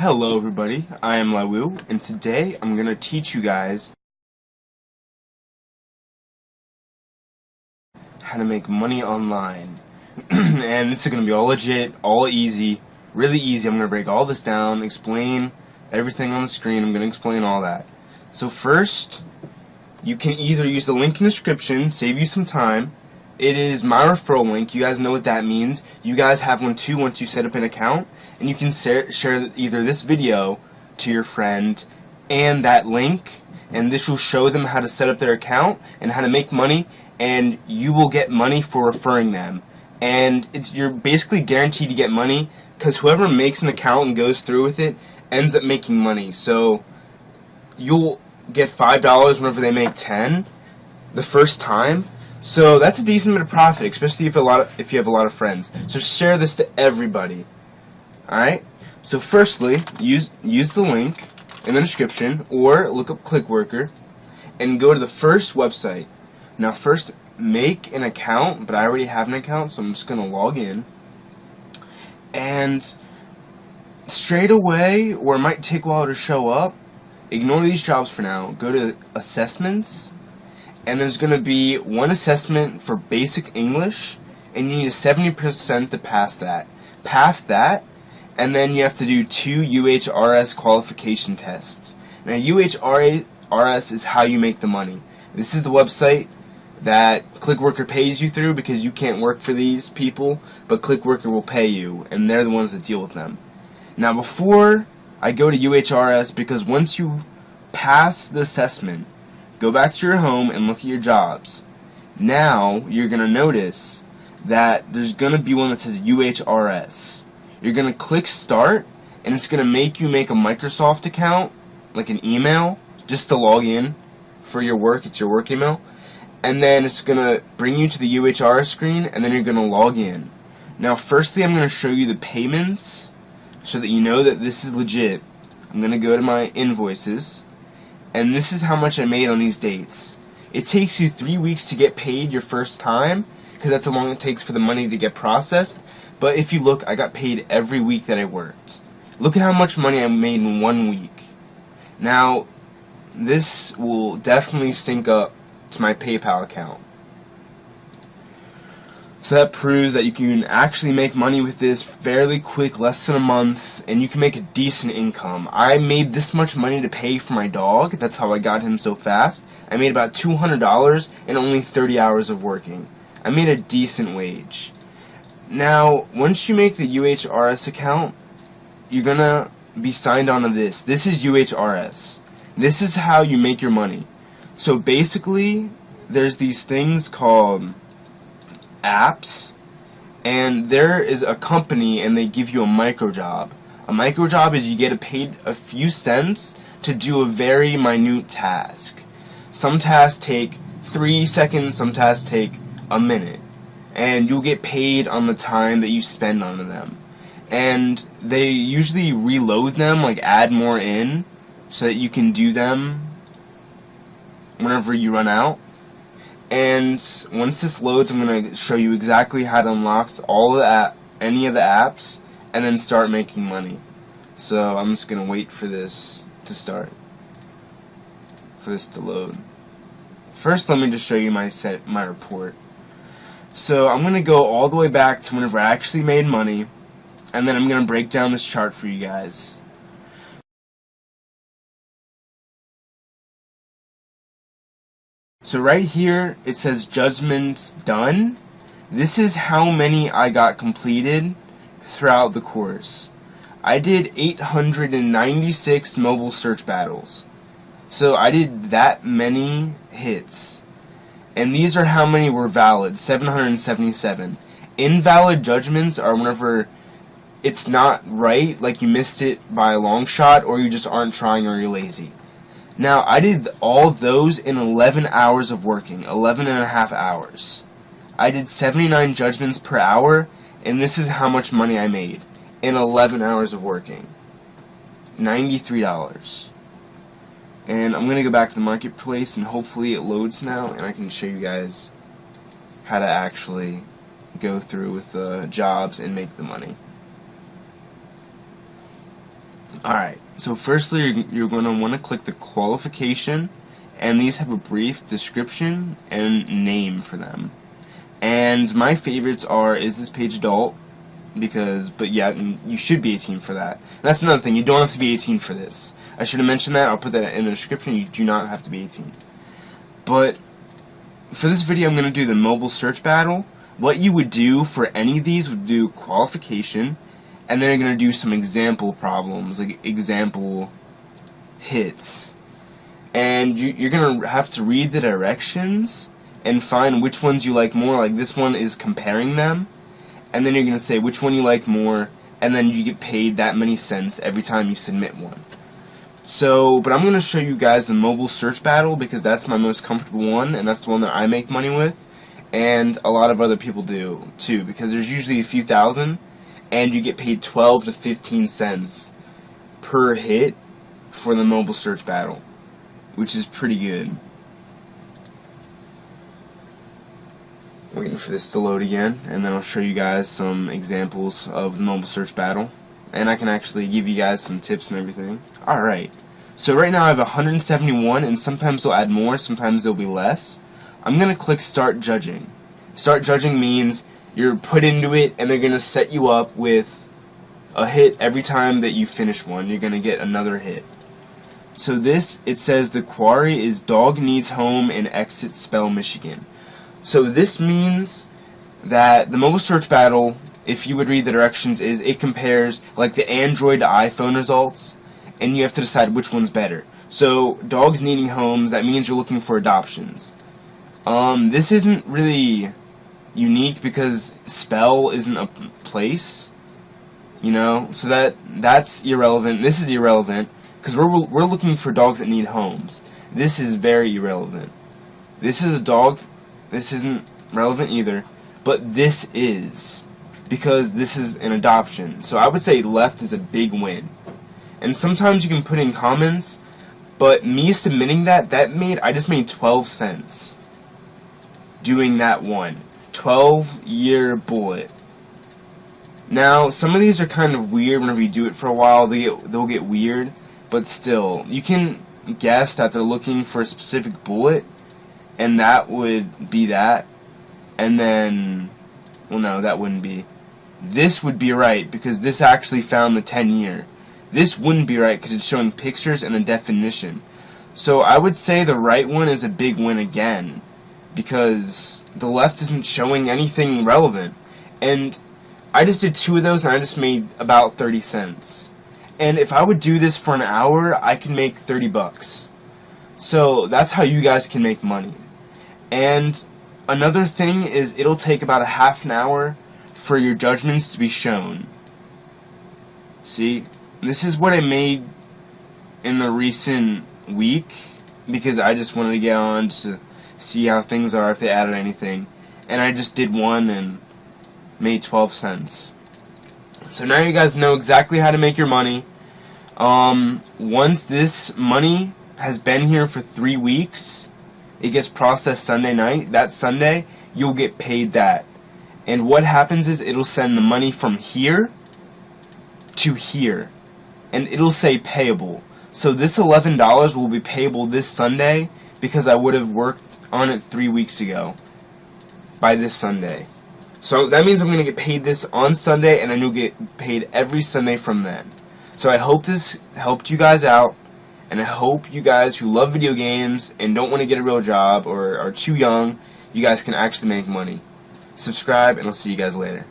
Hello everybody, I am Lawu, and today I'm going to teach you guys how to make money online. And this is going to be all legit, all easy, really easy. I'm going to break all this down, explain everything on the screen. I'm going to explain all that. So first, you can either use the link in the description, save you some time. It is my referral link. You guys know what that means. You guys have one too once you set up an account, and you can share either this video to your friend and that link, and this will show them how to set up their account and how to make money, and you will get money for referring them. And you're basically guaranteed to get money because whoever makes an account and goes through with it ends up making money. So you'll get $5 whenever they make 10 the first time. So that's a decent bit of profit, especially if you have a lot of friends. So share this to everybody. Alright? So firstly, use the link in the description or look up ClickWorker and go to the first website. Now first make an account, but I already have an account, so I'm just gonna log in. And straight away, or it might take a while to show up, ignore these jobs for now. Go to assessments, and there's going to be one assessment for basic English, and you need a 70% to pass that. Pass that, and then you have to do 2 UHRS qualification tests. Now UHRS is how you make the money. This is the website that ClickWorker pays you through because you can't work for these people, but ClickWorker will pay you, and they're the ones that deal with them. Now before I go to UHRS, because once you pass the assessment, go back to your home and look at your jobs. Now you're going to notice that there's going to be one that says UHRS. You're going to click start, and it's going to make you make a Microsoft account, like an email, just to log in for your work. It's your work email. And then it's going to bring you to the UHRS screen, and then you're going to log in. Now firstly, I'm going to show you the payments so that you know that this is legit. I'm going to go to my invoices, and this is how much I made on these dates. It takes you 3 weeks to get paid your first time, because that's how long it takes for the money to get processed. But if you look, I got paid every week that I worked. Look at how much money I made in 1 week. Now, this will definitely sync up to my PayPal account. So that proves that you can actually make money with this fairly quick, less than a month, and you can make a decent income. I made this much money to pay for my dog. That's how I got him so fast. I made about $200 in only 30 hours of working. I made a decent wage. Now, once you make the UHRS account, you're gonna be signed on to this. This is UHRS. This is how you make your money. So basically, there's these things called apps, and there is a company and they give you a micro job. A micro job is you get paid a few cents to do a very minute task. Some tasks take 3 seconds, some tasks take a minute, and you'll get paid on the time that you spend on them. And they usually reload them, like add more in, so that you can do them whenever you run out. And once this loads, I'm going to show you exactly how to unlock any of the apps and then start making money. So I'm just going to wait for this to start, for this to load. First, let me just show you my report. So I'm going to go all the way back to whenever I actually made money, and then I'm going to break down this chart for you guys. So right here it says judgments done. This is how many I got completed throughout the course. I did 896 mobile search battles. So I did that many hits. And these are how many were valid, 777. Invalid judgments are whenever it's not right, like you missed it by a long shot, or you just aren't trying, or you're lazy. Now, I did all those in 11 hours of working, 11 and a half hours. I did 79 judgments per hour, and this is how much money I made in 11 hours of working. $93. And I'm going to go back to the marketplace, and hopefully it loads now, and I can show you guys how to actually go through with the jobs and make the money. Alright, so firstly you're going to want to click the qualification, and these have a brief description and name for them. And my favorites are, is this page adult? But yeah, you should be 18 for that. And that's another thing, you don't have to be 18 for this. I should have mentioned that, I'll put that in the description, you do not have to be 18. But for this video I'm going to do the mobile search battle. What you would do for any of these would do qualification, and then you're going to do some example problems, like example hits. And you're going to have to read the directions and find which ones you like more. Like this one is comparing them, and then you're going to say which one you like more, and then you get paid that many cents every time you submit one. So, but I'm going to show you guys the mobile search battle because that's my most comfortable one, and that's the one that I make money with, and a lot of other people do too, because there's usually a few thousand, and you get paid 12 to 15 cents per hit for the mobile search battle, which is pretty good. Waiting for this to load again, and then I'll show you guys some examples of the mobile search battle, and I can actually give you guys some tips and everything. Alright, so right now I have 171, and sometimes they'll add more, sometimes they'll be less. I'm going to click Start Judging. Start Judging means you're put into it, and they're going to set you up with a hit every time that you finish one. You're going to get another hit. So this, it says the quarry is Dog Needs Home in Exit Spell, Michigan. So this means that the mobile search battle, if you would read the directions, is it compares like the Android to iPhone results, and you have to decide which one's better. So dogs needing homes, that means you're looking for adoptions. This isn't really unique because spell isn't a place, you know, so that's irrelevant. This is irrelevant because we're looking for dogs that need homes. This is very irrelevant. This is a dog. This isn't relevant either, but this is, because this is an adoption. So I would say left is a big win. And sometimes you can put in comments, but me submitting I just made 12 cents doing that one. 12-year bullet. Now, some of these are kind of weird whenever you do it for a while. They'll get weird, but still, you can guess that they're looking for a specific bullet, and that would be that. And then, well, no, that wouldn't be. This would be right because this actually found the 10-year. This wouldn't be right because it's showing pictures and the definition. So I would say the right one is a big win again, because the left isn't showing anything relevant. And I just did 2 of those and I just made about 30 cents. And if I would do this for an hour, I could make 30 bucks. So that's how you guys can make money. And another thing is it'll take about a half an hour for your judgments to be shown. See, this is what I made in the recent week because I just wanted to get on to see how things are, if they added anything. And I just did one and made 12 cents. So now you guys know exactly how to make your money. Once this money has been here for 3 weeks, it gets processed Sunday night. That Sunday, you'll get paid that. And what happens is it'll send the money from here to here. And it'll say payable. So this $11 will be payable this Sunday because I would have worked on it 3 weeks ago by this Sunday. So that means I'm going to get paid this on Sunday, and then you'll get paid every Sunday from then. So I hope this helped you guys out. And I hope you guys who love video games and don't want to get a real job or are too young, you guys can actually make money. Subscribe, and I'll see you guys later.